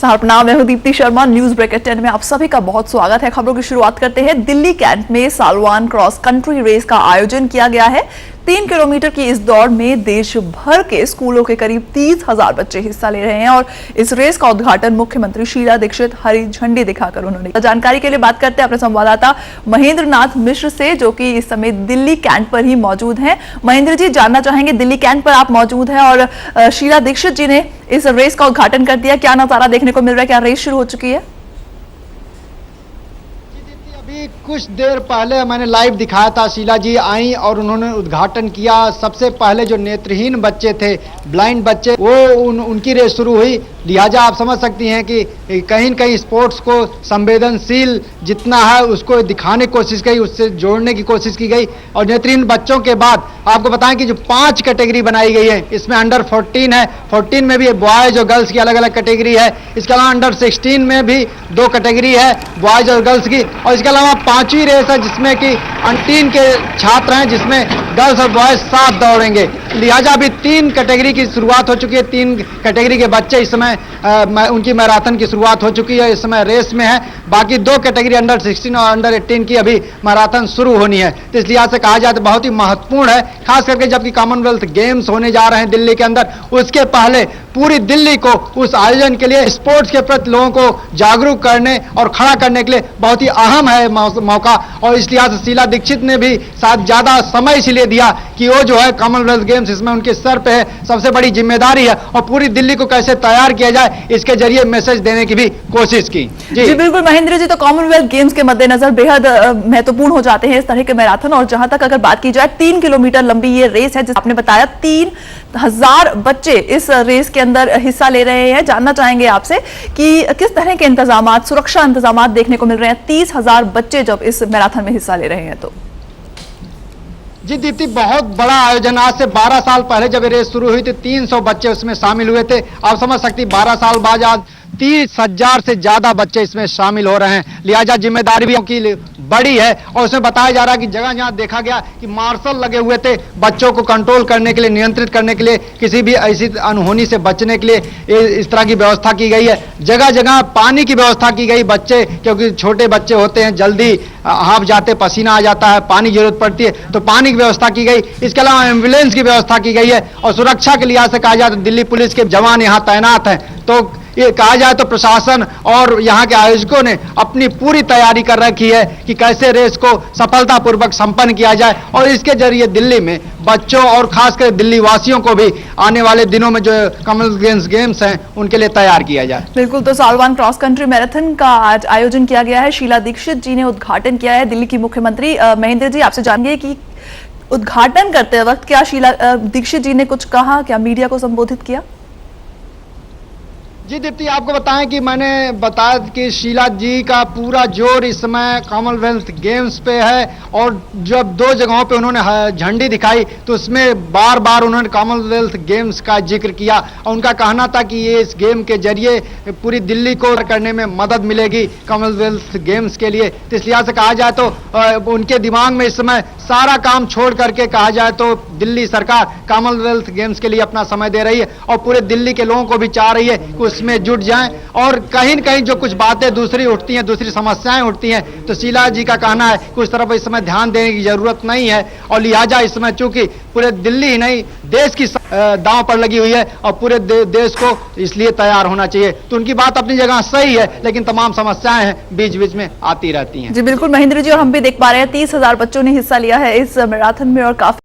नमस्कार, प्रणाम। मैं हूं दीप्ति शर्मा। न्यूज ब्रेक 10 में आप सभी का बहुत स्वागत है। खबरों की शुरुआत करते हैं। दिल्ली कैंट में सालवान क्रॉस कंट्री रेस का आयोजन किया गया है। 3 किलोमीटर की इस दौड़ में देश भर के स्कूलों के करीब 30,000 बच्चे हिस्सा ले रहे हैं और इस रेस का उद्घाटन मुख्यमंत्री शीला दीक्षित हरी झंडी दिखाकर उन्होंने। जानकारी के लिए बात करते हैं अपने संवाददाता महेंद्र नाथ मिश्र से, जो कि इस समय दिल्ली कैंट पर ही मौजूद हैं। महेंद्र जी, जानना चाहेंगे, दिल्ली कैंट पर आप मौजूद हैं और शीला दीक्षित जी ने इस रेस का उद्घाटन कर दिया। क्या नजारा देखने को मिल रहा है? क्या रेस शुरू हो चुकी है? अभी कुछ देर पहले मैंने लाइव दिखाया था, शीला जी आई और उन्होंने उद्घाटन किया। सबसे पहले जो नेत्रहीन बच्चे थे, ब्लाइंड बच्चे, वो उनकी रेस शुरू हुई। लिहाजा आप समझ सकती हैं कि कहीं न कहीं स्पोर्ट्स को संवेदनशील जितना है उसको दिखाने की कोशिश की, उससे जोड़ने की कोशिश की गई। और नेत्रहीन बच्चों के बाद आपको बताएं कि जो 5 कैटेगरी बनाई गई है, इसमें अंडर 14 है, 14 में भी बॉयज और गर्ल्स की अलग अलग कैटेगरी है। इसके अलावा अंडर 16 में भी 2 कैटेगरी है, बॉयज और गर्ल्स की। और इसके अलावा 5वीं रेस है जिसमें कि अंडर 18 के छात्र हैं, जिसमें गर्ल्स और बॉयज साथ दौड़ेंगे। लिहाजा अभी 3 कैटेगरी की शुरुआत हो चुकी है। 3 कैटेगरी के बच्चे इस समय उनकी मैराथन की शुरुआत हो चुकी है, इस समय रेस में है। बाकी 2 कैटेगरी अंडर 16 और अंडर 18 की अभी मैराथन शुरू होनी है। तो इस लिहाज से कहा जाए तो बहुत ही महत्वपूर्ण है, खास करके जबकि कॉमनवेल्थ गेम्स होने जा रहे हैं दिल्ली के अंदर। उसके पहले पूरी दिल्ली को उस आयोजन के लिए, स्पोर्ट्स के प्रति लोगों को जागरूक करने और खड़ा करने के लिए बहुत ही अहम है मौका। और इस लिहाज से शीला दीक्षित ने भी साथ ज्यादा समय इसलिए दिया कि वो जो है कॉमनवेल्थ गेम्स, इसमें उनके सर पे है, सबसे बड़ी जिम्मेदारी है और पूरी दिल्ली को कैसे तैयार किया जाए इसके जरिए मैसेज देने की भी कोशिश की। जी बिल्कुल महेंद्र जी, तो कॉमनवेल्थ गेम्स के मद्देनजर बेहद महत्वपूर्ण हो जाते हैं इस तरह के मैराथन। और जहां तक अगर बात की जाए, 3 किलोमीटर लंबी ये रेस है, जिस आपने बताया 3,000 बच्चे इस रेस के अंदर हिस्सा ले रहे हैं। जानना चाहेंगे आपसे कि किस तरह के इंतजाम, सुरक्षा इंतजाम देखने को मिल रहे हैं 30,000 बच्चे जब इस मैराथन में हिस्सा ले रहे हैं तो? जी दीप्ति, बहुत बड़ा आयोजन। आज से 12 साल पहले जब रेस शुरू हुई थी, 300 बच्चे उसमें शामिल हुए थे। आप समझ सकती, 12 साल बाद आज 30,000 से ज्यादा बच्चे इसमें शामिल हो रहे हैं। लिहाजा जिम्मेदारी भी उनकी बड़ी है। और उसमें बताया जा रहा है कि जगह जहां देखा गया कि मार्शल लगे हुए थे बच्चों को कंट्रोल करने के लिए, नियंत्रित करने के लिए, किसी भी ऐसी अनहोनी से बचने के लिए इस तरह की व्यवस्था की गई है। जगह जगह पानी की व्यवस्था की गई। बच्चे, क्योंकि छोटे बच्चे होते हैं, जल्दी हाफ जाते, पसीना आ जाता है, पानी की जरूरत पड़ती है, तो पानी की व्यवस्था की गई। इसके अलावा एम्बुलेंस की व्यवस्था की गई है। और सुरक्षा के लिहाज से कहा जाए तो दिल्ली पुलिस के जवान यहाँ तैनात हैं। तो ये कहा जाए तो प्रशासन और यहाँ के आयोजकों ने अपनी पूरी तैयारी कर रखी है कि कैसे रेस को सफलतापूर्वक संपन्न किया जाए और इसके जरिए दिल्ली में बच्चों और खासकर दिल्ली वासियों को भी आने वाले दिनों में जो कॉमनवेल्थ गेम्स हैं उनके लिए तैयार किया जाए। बिल्कुल, तो सालवान क्रॉस कंट्री मैराथन का आज आयोजन किया गया है। शीला दीक्षित जी ने उद्घाटन किया है, दिल्ली की मुख्यमंत्री। महेंद्र जी, आपसे जानेंगे कि उद्घाटन करते वक्त क्या शीला दीक्षित जी ने कुछ कहा, क्या मीडिया को संबोधित किया? जी दीप्ति, आपको बताएं कि मैंने बताया कि शीला जी का पूरा जोर इस समय कॉमनवेल्थ गेम्स पे है। और जब 2 जगहों पे उन्होंने झंडी दिखाई तो उसमें बार बार उन्होंने कॉमनवेल्थ गेम्स का जिक्र किया। और उनका कहना था कि ये इस गेम के जरिए पूरी दिल्ली को करने में मदद मिलेगी कॉमनवेल्थ गेम्स के लिए। तो इस लिहाज से कहा जाए तो उनके दिमाग में इस समय सारा काम छोड़ करके कहा जाए तो दिल्ली सरकार कॉमनवेल्थ गेम्स के लिए अपना समय दे रही है और पूरे दिल्ली के लोगों को भी चाह रही है कि उसमें जुट जाएं। और कहीं न कहीं जो कुछ बातें दूसरी उठती हैं, दूसरी समस्याएं उठती हैं, तो शीला जी का कहना है कि उस तरफ इस समय ध्यान देने की जरूरत नहीं है। और लिहाजा इस समय चूंकि पूरे दिल्ली ही नहीं, देश की दांव पर लगी हुई है और पूरे देश को इसलिए तैयार होना चाहिए। तो उनकी बात अपनी जगह सही है, लेकिन तमाम समस्याएं हैं बीच बीच में आती रहती हैं। जी बिल्कुल महेंद्र जी, और हम भी देख पा रहे हैं 30,000 बच्चों ने हिस्सा लिया है इस मैराथन में और काफी